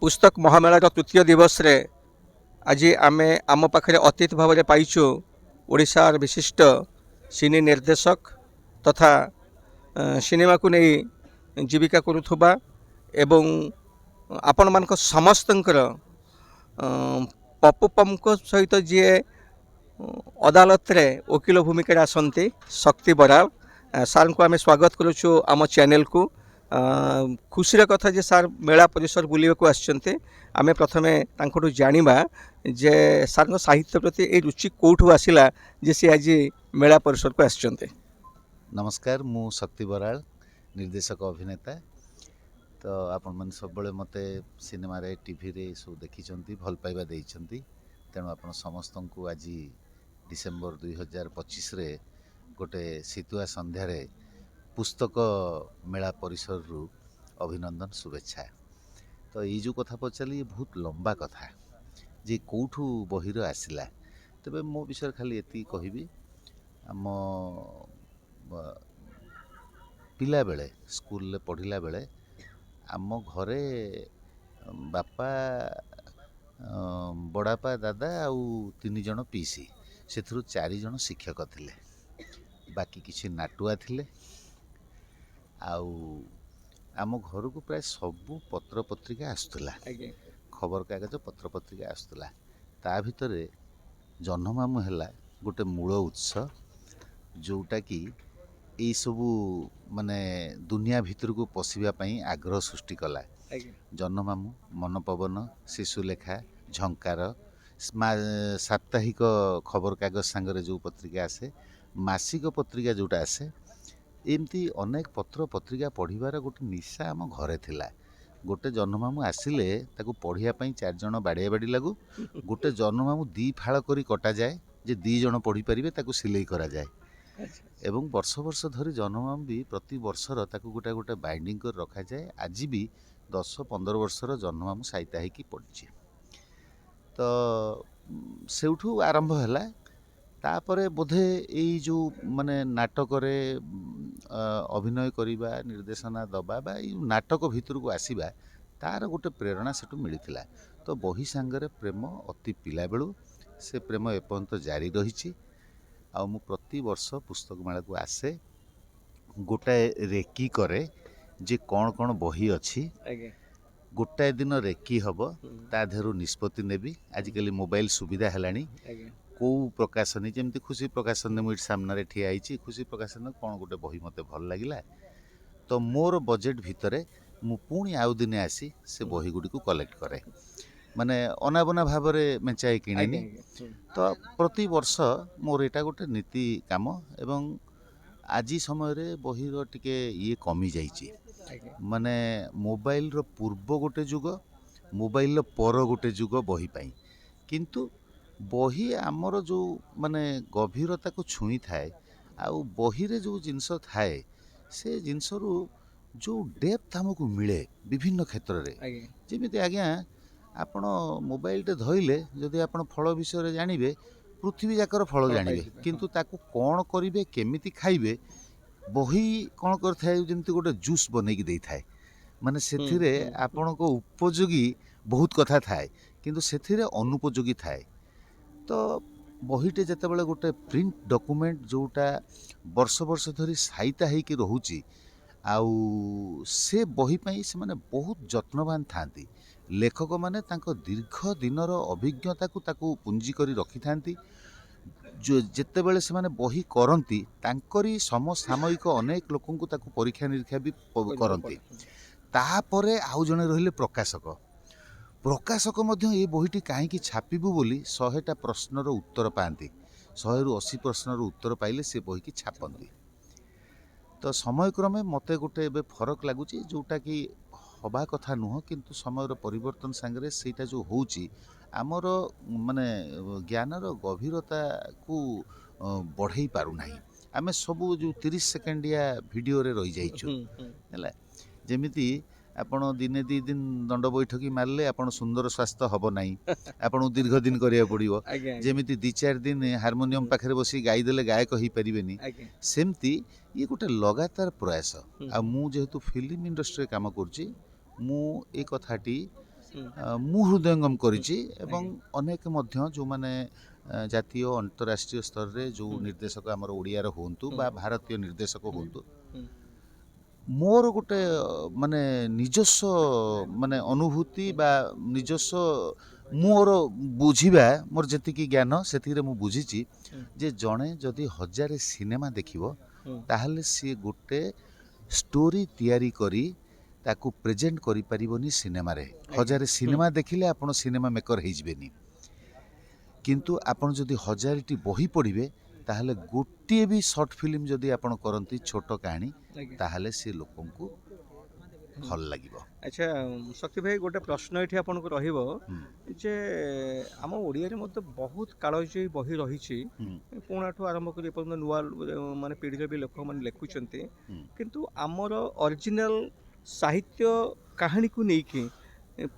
पुस्तक महामेलार तृतीय दिवस रे आज आमे आम पाखे अतिथि भाव में पाइचु ओडिशार विशिष्ट सिने निर्देशक तथा सिनेमा को नहीं जीविका करुथुबा एवं आपण मानक समस्तंकर पप्पू पम्प सहित जी अदालत रे वकिल भूमिका आसंती शक्ति बराल सार को आम स्वागत करुचु आम चैनल को। खुशीर कथा जे सार मेला परिसर बुलवाक आम प्रथमे जानिबा जे सार साहित्य प्रति ए रुचि कौठू आसिला जे सी आज मेला परिसर को आसचंते। नमस्कार, मु शक्ति बराल निर्देशक अभिनेता। तो आपण मन सब बळे मते सिनेमा रे टीवी रे सब देखिचंती भल पाइबा देइचंती, तेणु आपण समस्त को आज डिसेंबर 2025 रे गोटे शीतुआ संध्या रे पुस्तक मेला परिसर रु अभिनंदन शुभेच्छा। तो ये जो कथा पचाली बहुत लंबा कथा जे कौठू बहिर आसिला, तबे मो विषय खाली एति कहबी आम पिला बेले स्कूल ले पढ़िला बेले आम घरे बापा बड़ापा दादा आउ 3 जन पीसी से 4 जन शिक्षक थिले, बाकी किसी नाटुआ थिले। आउ आम घर को प्राय सबू पत्र पत्रिका आसुला, खबर कागज पत्र पत्रिका आसुला। ता भितरे जन्ममामु है गोटे मूल उत्स जोटा कि यही सबू माने दुनिया भितर को पशिवाई आग्रह सृष्टि कला। जन्ममामु, मनपवन, शिशुलेखा, झंकार, साप्ताहिक खबर कागज सांगरे जो पत्रिका आसे, मासिक पत्रिका जोटा आसे, एमती अनेक पत्र पत्रिका पढ़िबार गोटे निशा आम घरे थिला। गोटे जन्ममामु आसिले ताकू पढ़िया पई 4 जन बाड़िया बाड़ी लागू, गोटे जन्ममामु 2 फाळ करी कटा जाए जे 2 जन पढ़ी परिबे ताकू सिलाई करा जाए। एवं वर्ष वर्ष धरी जन्ममामु भी प्रति वर्षर ताकू गोटे गोटे बाइंडिंग कर रखा जाए। आज भी 10-15 वर्षर जन्ममामु साइता हेकी पड़छि। तो सेउठू आरंभ हैला। तापरे बोधे यही जो माने नाटक रे अभिनय करिबा, निर्देशना दबा बा नाटक भितर को आसीबा तार गोटे प्रेरणा सेटू मिलिथिला। तो बही सांगरे प्रेम अति पिला बेलू से प्रेम एपर्यंत जारी रही। आ मु प्रति वर्ष पुस्तक मेला को आसे, गोटाए रेकी करे जे कौन कौन बही अच्छी, गोटाए दिन रेकी हब ता देहरु निष्पत्ति नेबी। आजिकली मोबाइल सुविधा हेलानी, कौ प्रकाशन जमी खुशी प्रकाशन मुझे सामने ठिया होती, खुशी प्रकाशन कौन गोटे बही मत भल लगे तो मोर बजेट भितर मु पुणी आउ दिने आसी से बही गुड़ी को कलेक्ट करे, माने अनाबना भाव में मेचाई किणेनी। तो प्रति वर्ष मोर एटा गोटे नीति काम। एवं आज समय रे बहीर टिके ये कमी जाइए, माने मोबाइल रो पूर्व गोटे जुग, मोबाइल रो पर गोटे जुग बही पाई। किंतु बही आमर जो माने गभीरता को छुई थाए, आउ बही रे जो जिनस थाए से जिनस रु जो डेप्थ हमको मिले विभिन्न क्षेत्र रे। जेमिति आज्ञा आपण मोबाइल टे धइले जदि आपण फल विषय जानिबे, पृथ्वी जाकर फल जानिबे, किंतु ताकू कौन करिवे केमिति खाइबे बही कौन करथाय जेमिति गोटे जूस बनै कि देई थाए। माने सेथिरे आपण को उपयोगी बहुत कथा थाए, किंतु सेथिरे अनुपयोगी थाए। तो बहीटे जितेबाला गोटे प्रिंट डॉक्यूमेंट जोटा वर्ष वर्ष धरी साइता होगी रोची, आउ से बही पाई से माने बहुत जत्नवान थांती। लेखक माने तांको दीर्घ दिनर अभिज्ञता को ताकू पुंजी करी रखी थांती। जो जितेबाला से माने बही करंती तांकरी समसामयिक अनेक लोकन को ताकू परीक्षा निरीक्षा भी करंती। तापरे आउ जने रहिले प्रकाशक। प्रकाशक मध्य ये बहीटी कहीं छापिबू बोली 100टा प्रश्नर उत्तर पाती, 100 ରୁ 80 प्रश्नर उत्तर पाइले से बही की छापती। तो समय क्रमे मते गोटे एबे फरक लगुच जोटा कि हवा कथा नुह, किंतु समय परिवर्तन सांगरे सेटा जो होउची आमर माने ज्ञानर गभीरता को बढ़ई पारु नाही। आमे सबू जो 30 सेकेंडिया वीडियो रे रही जाइछु हैला। जेमिति आपण दिने 2 दिन दंड बैठकी मारले आपण सुंदर स्वास्थ्य हब नाही, आपण दीर्घ दिन करिया पड़िबो। जेमिति 2-4 दिन हारमोनियम पाखरे बसी गाई देले गायक होई परिबेनी, सेमती ये गोटे लगातार प्रयास। आ मु जेहेतु फिल्म इंडस्ट्री काम करची, मु ए कथाटी ମୁଁ ହୃଦୟଙ୍ଗମ କରିଛି ଏବଂ ଅନେକ ମଧ୍ୟ ଯେଉଁମାନେ ଜାତୀୟ ଅନ୍ତରାଷ୍ଟ୍ରୀୟ ସ୍ତରରେ ଯେଉଁ ନିର୍ଦ୍ଦେଶକ ଆମର ଓଡ଼ିଆର ହୁଅନ୍ତୁ ବା ଭାରତୀୟ ନିର୍ଦ୍ଦେଶକ ହୁଅନ୍ତୁ, ମୋର ଗୋଟେ ମାନେ ନିଜସ୍ୱ ମାନେ ଅନୁଭୂତି ବା ନିଜସ୍ୱ ମୋର ବୁଝିବା, ମୋର ଯେତିକି ଜ୍ଞାନ ସେତିକିରେ ମୁଁ ବୁଝିଛି ଯେ ଜଣେ ଯଦି 1000 ସିନେମା ଦେଖିବ ତାହେଲେ ସିଏ ଗୋଟେ ଷ୍ଟୋରି ତିଆରି କରି ତାକୁ ପ୍ରେଜେଣ୍ଟ କରିପାରିବନି ସିନେମାରେ। 1000 ସିନେମା ଦେଖିଲେ ଆପଣ ସିନେମା ମେକର ହେଇଯିବେନି, କିନ୍ତୁ ଆପଣ ଯଦି 1000ଟି ବହି ପଢ଼ିବେ ତାହେଲେ ଗୋଟିଏ ବି ସର୍ଟ ଫିଲ୍ମ ଯଦି ଆପଣ କରନ୍ତି ଛୋଟ କାହାଣୀ ତାହେଲେ ସେ ଲୋକଙ୍କୁ ଭଲ ଲାଗିବ। ଆଚ୍ଛା ଶକ୍ତି ଭାଇ, ଗୋଟେ ପ୍ରଶ୍ନ ଏଠି ଆପଣଙ୍କୁ ରହିବ ଯେ ଆମ ଓଡ଼ିଆରେ ମଧ୍ୟ ବହୁତ କାଳଜୟୀ ବହି ରହିଛି, ପୁଣାଠୁ ଆରମ୍ଭ କରି ଏପର୍ଯ୍ୟନ୍ତ ନୂଆ ମାନେ ପିଢ଼ିର ବି ଲୋକମାନେ ଲେଖୁଛନ୍ତି, କିନ୍ତୁ ଆମର ଅରିଜିନାଲ ସାହିତ୍ୟ କାହାଣୀକୁ ନେଇକି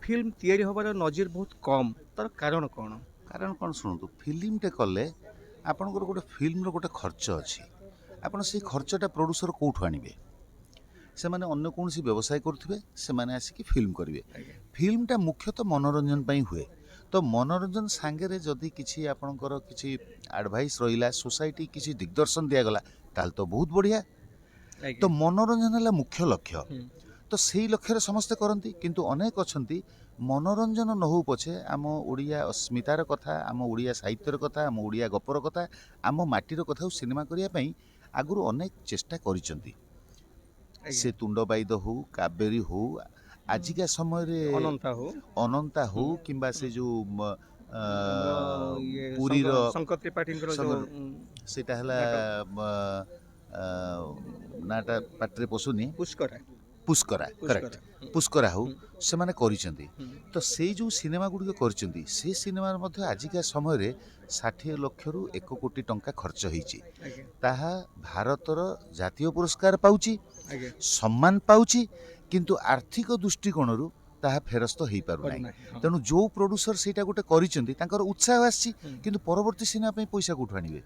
ଫିଲ୍ମ ତିଆରି ହେବାର ନଜିର ବହୁତ କମ୍। ତାର କାରଣ କ'ଣ? କାରଣ କ'ଣ ଶୁଣନ୍ତୁ, ଫିଲ୍ମଟେ କଲେ ଆପଣଙ୍କର ଗୋଟେ ଫିଲ୍ମର ଗୋଟେ ଖର୍ଚ୍ଚ ଅଛି। ଆପଣ ସେଇ ଖର୍ଚ୍ଚଟା ପ୍ରଡ୍ୟୁସର କେଉଁଠୁ ଆଣିବେ? ସେମାନେ ଅନ୍ୟ କୌଣସି ବ୍ୟବସାୟ କରୁଥିବେ, ସେମାନେ ଆସିକି ଫିଲ୍ମ କରିବେ। ଫିଲ୍ମଟା ମୁଖ୍ୟତଃ ମନୋରଞ୍ଜନ ପାଇଁ ହୁଏ। ତ ମନୋରଞ୍ଜନ ସାଙ୍ଗରେ ଯଦି କିଛି ଆପଣଙ୍କର କିଛି ଆଡ଼ଭାଇସ୍ ରହିଲା, ସୋସାଇଟି କିଛି ଦିଗଦର୍ଶନ ଦିଆଗଲା, ତାହେଲେ ତ ବହୁତ ବଢ଼ିଆ। ତ ମନୋରଞ୍ଜନ ହେଲା ମୁଖ୍ୟ ଲକ୍ଷ୍ୟ। ତ ସେଇ ଲକ୍ଷ୍ୟରେ ସମସ୍ତେ କରନ୍ତି, କିନ୍ତୁ ଅନେକ ଅଛନ୍ତି ମନୋରଞ୍ଜନ ନ ହେଉ ପଛେ ଆମ ଓଡ଼ିଆ ଅସ୍ମିତାର କଥା, ଆମ ଓଡ଼ିଆ ସାହିତ୍ୟର କଥା, ଆମ ଓଡ଼ିଆ ଗପର କଥା, ଆମ ମାଟିର କଥାକୁ ସିନେମା କରିବା ପାଇଁ ଆଗରୁ ଅନେକ ଚେଷ୍ଟା କରିଛନ୍ତି। ସେ ତୁଣ୍ଡବାଇଦ ହଉ, କାବେରୀ ହଉ, ଆଜିକା ସମୟରେ ଅନନ୍ତା ହଉ କିମ୍ବା ସେ ଯେଉଁ ପୁରୀର ଶଙ୍କର ତ୍ରିପାଠୀଙ୍କର ସେଇଟା ହେଲା ନାଁଟା ପାଟିରେ ପଶୁନି, ପୁଷ୍କରା, କରେକ୍ଟ, ପୁଷ୍କରା ହଉ, ସେମାନେ କରିଛନ୍ତି। ତ ସେଇ ଯେଉଁ ସିନେମା ଗୁଡ଼ିକ କରିଛନ୍ତି, ସେ ସିନେମାର ମଧ୍ୟ ଆଜିକା ସମୟରେ 60 ଲକ୍ଷରୁ 1 କୋଟି ଟଙ୍କା ଖର୍ଚ୍ଚ ହେଇଛି। ତାହା ଭାରତର ଜାତୀୟ ପୁରସ୍କାର ପାଉଛି, ସମ୍ମାନ ପାଉଛି, କିନ୍ତୁ ଆର୍ଥିକ ଦୃଷ୍ଟିକୋଣରୁ ତାହା ଫେରସ୍ତ ହେଇପାରୁନାହିଁ। ତେଣୁ ଯେଉଁ ପ୍ରଡ୍ୟୁସର ସେଇଟା ଗୋଟେ କରିଛନ୍ତି ତାଙ୍କର ଉତ୍ସାହ ଆସିଛି, କିନ୍ତୁ ପରବର୍ତ୍ତୀ ସିନେମା ପାଇଁ ପଇସା କେଉଁଠୁ ଆଣିବେ?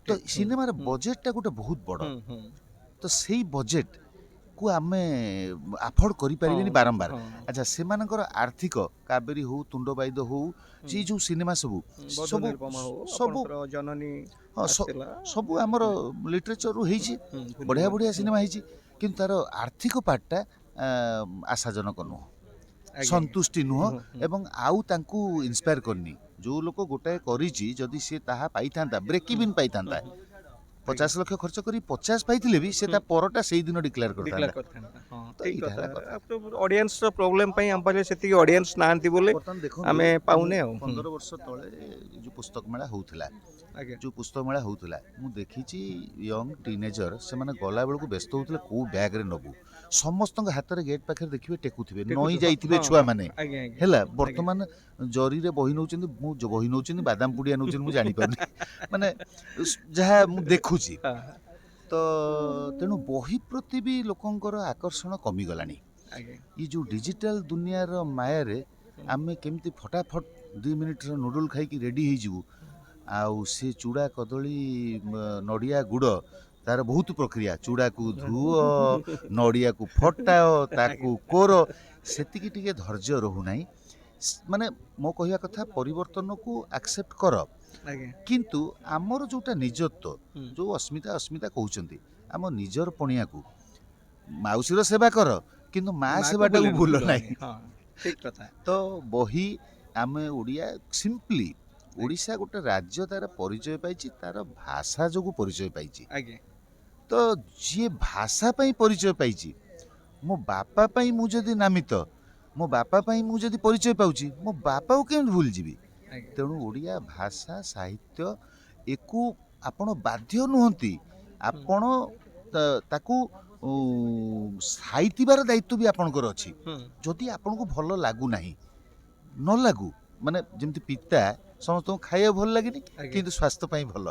ତ ସିନେମାର ବଜେଟଟା ଗୋଟେ ବହୁତ ବଡ଼। ତ ସେଇ ବଜେଟ କୁ ଆମେ ଆଫୋର୍ଡ କରିପାରିବେନି ବାରମ୍ବାର। ଆଚ୍ଛା, ସେମାନଙ୍କର ଆର୍ଥିକ କାବେରୀ ହଉ, ତୁଣ୍ଡବାଇଦ ହଉ, ସେ ଯେଉଁ ସିନେମା ସବୁ ସବୁ ଆମର ଲିଟରେଚରରୁ ହେଇଛି, ବଢ଼ିଆ ବଢ଼ିଆ ସିନେମା ହେଇଛି, କିନ୍ତୁ ତାର ଆର୍ଥିକ ପାର୍ଟଟା ଆଶାଜନକ ନୁହଁ, ସନ୍ତୁଷ୍ଟି ନୁହଁ ଏବଂ ଆଉ ତାଙ୍କୁ ଇନ୍ସପାୟାର କରିନି। ଯେଉଁ ଲୋକ ଗୋଟାଏ କରିଛି ଯଦି ସେ ତାହା ପାଇଥାନ୍ତା, ବ୍ରେକ୍ ଇଭିନ୍ ପାଇଥାନ୍ତା, 50 ଲକ୍ଷ ଖର୍ଚ୍ଚ କରି 50 ପାଇଥିଲେ ବି ସେ ତା ପରଟା ସେଇଦିନ ଡିକ୍ଲେୟାର କରିଥାନ୍ତା। ଅଡିଏନ୍ସର ପ୍ରୋବ୍ଲେମ ପାଇଁ ଆମ ପାଖରେ ସେତିକି ଅଡିଏନ୍ସ ନାହାନ୍ତି ବୋଲି ଆମେ ପାଉନେ। ଆଉ 15 ବର୍ଷ ତଳେ ଯେଉଁ ପୁସ୍ତକ ମେଳା ହଉଥିଲା, ମୁଁ ଦେଖିଛି ୟଙ୍ଗ ଟିନେଜର ସେମାନେ ଗଲାବେଳକୁ ବ୍ୟସ୍ତ ହେଉଥିଲେ କେଉଁ ବ୍ୟାଗ୍ରେ ନେବୁ। ସମସ୍ତଙ୍କ ହାତରେ ଗେଟ୍ ପାଖରେ ଦେଖିବେ ଟେକୁଥିବେ, ନଈ ଯାଇଥିବେ ଛୁଆମାନେ। ହେଲା, ବର୍ତ୍ତମାନ ଜରିରେ ବହି ନେଉଛନ୍ତି, ମୁଁ ବହି ନେଉଛନ୍ତି, ବାଦାମ ପୁଡ଼ିଆ ନେଉଛନ୍ତି, ମୁଁ ଜାଣିପାରୁନି, ମାନେ ଯାହା ମୁଁ ଦେଖୁଛି। ତ ତେଣୁ ବହି ପ୍ରତି ବି ଲୋକଙ୍କର ଆକର୍ଷଣ କମିଗଲାଣି। ଏ ଯେଉଁ ଡିଜିଟାଲ ଦୁନିଆର ମାୟାରେ ଆମେ କେମିତି ଫଟାଫଟ 2 ମିନିଟ୍ର ନୁଡୁଲ ଖାଇକି ରେଡ଼ି ହେଇଯିବୁ, ଆଉ ସେ ଚୁଡ଼ା, କଦଳୀ, ନଡ଼ିଆ, ଗୁଡ଼, ତାର ବହୁତ ପ୍ରକ୍ରିୟା, ଚୁଡ଼ାକୁ ଧୁଅ, ନଡ଼ିଆକୁ ଫଟାଅ, ତାକୁ କୋର, ସେତିକି ଟିକେ ଧୈର୍ଯ୍ୟ ରହୁନାହିଁ। ମାନେ ମୋ କହିବା କଥା, ପରିବର୍ତ୍ତନକୁ ଆକ୍ସେପ୍ଟ କର, କିନ୍ତୁ ଆମର ଯେଉଁଟା ନିଜତ୍ୱ, ଯେଉଁ ଅସ୍ମିତା କହୁଛନ୍ତି, ଆମ ନିଜର ପଣିଆକୁ, ମାଉସୀର ସେବା କର କିନ୍ତୁ ମା ସେବାଟାକୁ ଭୁଲ ନାହିଁ। ତ ବହି ଆମେ ଓଡ଼ିଆ, ସିମ୍ପଲି ଓଡ଼ିଶା ଗୋଟେ ରାଜ୍ୟ, ତାର ପରିଚୟ ପାଇଛି, ତାର ଭାଷା ଯୋଗୁଁ ପରିଚୟ ପାଇଛି। ତ ଯିଏ ଭାଷା ପାଇଁ ପରିଚୟ ପାଇଛି, ମୋ ବାପା ପାଇଁ ମୁଁ ଯଦି ନାମିତ, ମୋ ବାପା ପାଇଁ ମୁଁ ଯଦି ପରିଚୟ ପାଉଛି, ମୋ ବାପାକୁ କେମିତି ଭୁଲିଯିବି? ତେଣୁ ଓଡ଼ିଆ ଭାଷା ସାହିତ୍ୟ ଏକୁ ଆପଣ ବାଧ୍ୟ ନୁହନ୍ତି, ଆପଣ ତାକୁ ସାଇତିବାର ଦାୟିତ୍ୱ ବି ଆପଣଙ୍କର ଅଛି। ଯଦି ଆପଣଙ୍କୁ ଭଲ ଲାଗୁନାହିଁ, ନ ଲାଗୁ, ମାନେ ଯେମିତି ପିତା ସମସ୍ତଙ୍କୁ ଖାଇବାକୁ ଭଲ ଲାଗେନି, କିନ୍ତୁ ସ୍ୱାସ୍ଥ୍ୟ ପାଇଁ ଭଲ।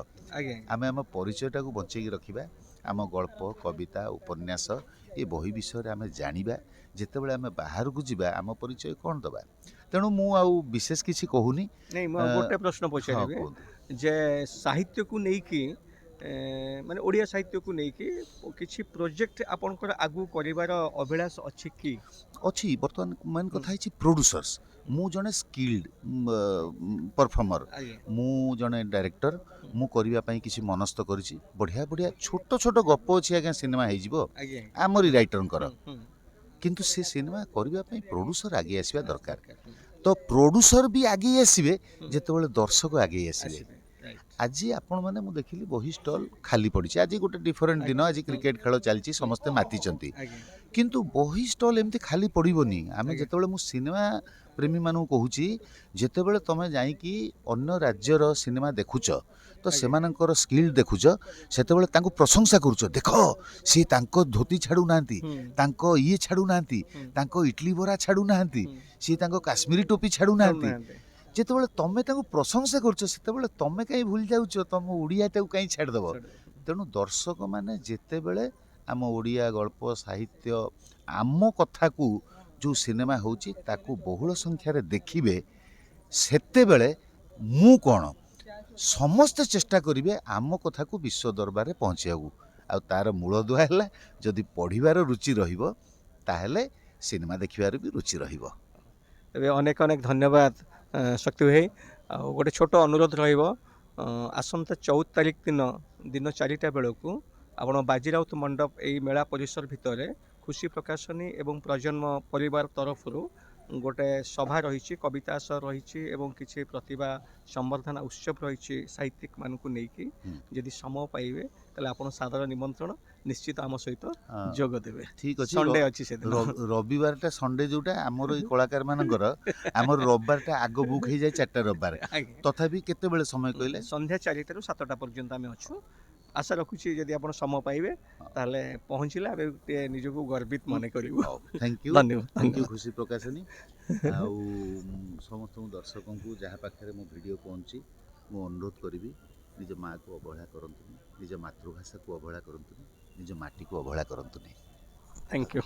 ଆମେ ଆମ ପରିଚୟଟାକୁ ବଞ୍ଚେଇକି ରଖିବା, ଆମ ଗଳ୍ପ, କବିତା, ଉପନ୍ୟାସ, ଏ ବହି ବିଷୟରେ ଆମେ ଜାଣିବା। ଯେତେବେଳେ ଆମେ ବାହାରକୁ ଯିବା ଆମ ପରିଚୟ କ'ଣ ଦେବା? ତେଣୁ ମୁଁ ଆଉ ବିଶେଷ କିଛି କହୁନି। ଗୋଟେ ପ୍ରଶ୍ନ ପଚାରିବି ଯେ ସାହିତ୍ୟକୁ ନେଇକି ମାନେ ଓଡ଼ିଆ ସାହିତ୍ୟକୁ ନେଇକି କିଛି ପ୍ରୋଜେକ୍ଟ ଆପଣଙ୍କର ଆଗକୁ କରିବାର ଅଭିଳାଷ ଅଛି କି? ଅଛି। ବର୍ତ୍ତମାନ ମେନ୍ ହୁଁ। କଥା ହେଇଛି ପ୍ରୋଡ୍ୟୁସର୍ସ। ମୁଁ ଜଣେ ସ୍କିଲ୍ଡ ପରଫର୍ମର, ଆଜ୍ଞା ମୁଁ ଜଣେ ଡାଇରେକ୍ଟର। ହୁଁ। ମୁଁ କରିବା ପାଇଁ କିଛି ମନସ୍ଥ କରିଛି। ବଢ଼ିଆ ବଢ଼ିଆ ଛୋଟ ଛୋଟ ଗପ ଅଛି ଆଜ୍ଞା, ସିନେମା ହେଇଯିବ ଆଜ୍ଞା ଆମରି ରାଇଟରଙ୍କର। ହୁଁ ହୁଁ କିନ୍ତୁ ସେ ସିନେମା କରିବା ପାଇଁ ପ୍ରୋଡ୍ୟୁସର ଆଗେଇ ଆସିବା ଦରକାର। ହୁଁ। ତ ପ୍ରୋଡ୍ୟୁସର ବି ଆଗେଇ ଆସିବେ ହୁଁ। ଯେତେବେଳେ ଦର୍ଶକ ଆଗେଇ ଆସିବେ। ଆସିବେ ରାଇଟ୍ ଆଜି ଆପଣମାନେ ମୁଁ ଦେଖିଲି ବହି ଷ୍ଟଲ୍ ଖାଲି ପଡ଼ିଛି। ଆଜି ଗୋଟେ ଡିଫରେଣ୍ଟ ଦିନ, ଆଜ୍ଞା ଆଜି ହୁଁ କ୍ରିକେଟ ଖେଳ ଚାଲିଛି, ସମସ୍ତେ ମାତିଛନ୍ତି। ଆଜ୍ଞା କିନ୍ତୁ ବହି ଷ୍ଟଲ୍ ଏମିତି ଖାଲି ପଡ଼ିବନି। ଆମେ ଆଜ୍ଞା ଯେତେବେଳେ, ମୁଁ ସିନେମା ପ୍ରେମୀମାନଙ୍କୁ କହୁଛି, ଯେତେବେଳେ ତମେ ଯାଇକି ଅନ୍ୟ ରାଜ୍ୟର ସିନେମା ଦେଖୁଛ, ତ ଆଜ୍ଞା ସେମାନଙ୍କର ସ୍କିଲ୍ ଦେଖୁଛ, ସେତେବେଳେ ତାଙ୍କୁ ପ୍ରଶଂସା କରୁଛ। ଦେଖ, ସିଏ ତାଙ୍କ ଧୋତି ଛାଡ଼ୁନାହାନ୍ତି, ହୁଁ ତାଙ୍କ ଇଏ ଛାଡ଼ୁନାହାନ୍ତି, ହୁଁ ତାଙ୍କ ଇଟଲି ବରା ଛାଡ଼ୁନାହାନ୍ତି, ହୁଁ ସିଏ ତାଙ୍କ କାଶ୍ମୀରୀ ଟୋପି ଛାଡ଼ୁନାହାନ୍ତି। ଶୁଣୁନାହାନ୍ତି ଯେତେବେଳେ ତମେ ତାଙ୍କୁ ପ୍ରଶଂସା କରୁଛ, ସେତେବେଳେ ତମେ କାହିଁ ଭୁଲି ଯାଉଛ ତମ ଓଡ଼ିଆଟାକୁ କାହିଁ ଛାଡ଼ିଦେବ? ଛାଡ଼। ତେଣୁ ଦର୍ଶକମାନେ ଯେତେବେଳେ ଆମ ଓଡ଼ିଆ ଗଳ୍ପ ସାହିତ୍ୟ, ଆମ କଥାକୁ ଯେଉଁ ସିନେମା ହେଉଛି ତାକୁ ବହୁଳ ସଂଖ୍ୟାରେ ଦେଖିବେ, ସେତେବେଳେ ମୁଁ କ'ଣ, ସମସ୍ତେ ଚେଷ୍ଟା କରିବେ ଆମ କଥାକୁ ବିଶ୍ୱ ଦରବାରରେ ପହଞ୍ଚିବାକୁ। ଆଉ ତାର ମୂଳଦୁଆ ହେଲା, ଯଦି ପଢ଼ିବାର ରୁଚି ରହିବ, ତାହେଲେ ସିନେମା ଦେଖିବାର ବି ରୁଚି ରହିବ। ଏବେ ଅନେକ ଅନେକ ଧନ୍ୟବାଦ ଶକ୍ତି ଭାଇ। ଆଉ ଗୋଟେ ଛୋଟ ଅନୁରୋଧ ରହିବ, ଆସନ୍ତା 14 ତାରିଖ ଦିନ 4ଟା ବେଳକୁ ଆପଣ ବାଜିରାଉତ ମଣ୍ଡପ ଏଇ ମେଳା ପରିସର ଭିତରେ ଖୁସି ପ୍ରକାଶନୀ ଏବଂ ପ୍ରଜନ୍ମ ପରିବାର ତରଫରୁ ଗୋଟେ ସଭା ରହିଛି, କବିତା ଆସର ରହିଛି ଏବଂ କିଛି ପ୍ରତିଭା ସମ୍ବର୍ଦ୍ଧନା ଉତ୍ସବ ରହିଛି ସାହିତ୍ୟିକମାନଙ୍କୁ ନେଇକି। ଯଦି ସମୟ ପାଇବେ ତାହେଲେ ଆପଣ ସାଦର ନିମନ୍ତ୍ରଣ, ନିଶ୍ଚିତ ଆମ ସହିତ ଯୋଗ ଦେବେ। ଠିକ୍ ଅଛି। ସଣ୍ଡେ ଅଛି ସେଦିନ ରବିବାରଟା ସଣ୍ଡେ ଯେଉଁଟା ଆମର ଏଇ କଳାକାରମାନଙ୍କର, ଆମର ରବିବାରଟା ଆଗ ବୁକ୍ ହେଇଯାଏ 4ଟା ରବିବାର। ଆଜ୍ଞା ତଥାପି କେତେବେଳେ ସମୟ କହିଲେ? ସନ୍ଧ୍ୟା 4ଟାରୁ 7ଟା ପର୍ଯ୍ୟନ୍ତ ଆମେ ଅଛୁ। ଆଶା ରଖୁଛି ଯଦି ଆପଣ ସମୟ ପାଇବେ ତାହେଲେ ପହଞ୍ଚିଲେ ଆମେ ଟିକେ ନିଜକୁ ଗର୍ବିତ ମନେ କରିବୁ। ହଉ, ଥ୍ୟାଙ୍କ ୟୁ। ଧନ୍ୟବାଦ ଥ୍ୟାଙ୍କ ୟୁ ଧନ୍ୟବାଦ। ଖୁସି ପ୍ରକାଶନୀ। ଆଉ ସମସ୍ତଙ୍କୁ ଦର୍ଶକଙ୍କୁ ଯାହା ପାଖରେ ମୋ ଭିଡ଼ିଓ ପହଞ୍ଚି, ମୁଁ ଅନୁରୋଧ କରିବି, ନିଜ ମାଆକୁ ଅବହେଳା କରନ୍ତୁନି, ନିଜ ମାତୃଭାଷାକୁ ଅବହେଳା କରନ୍ତୁନି, ନିଜ ମାଟିକୁ ଅବହେଳା କରନ୍ତୁନି। Thank you.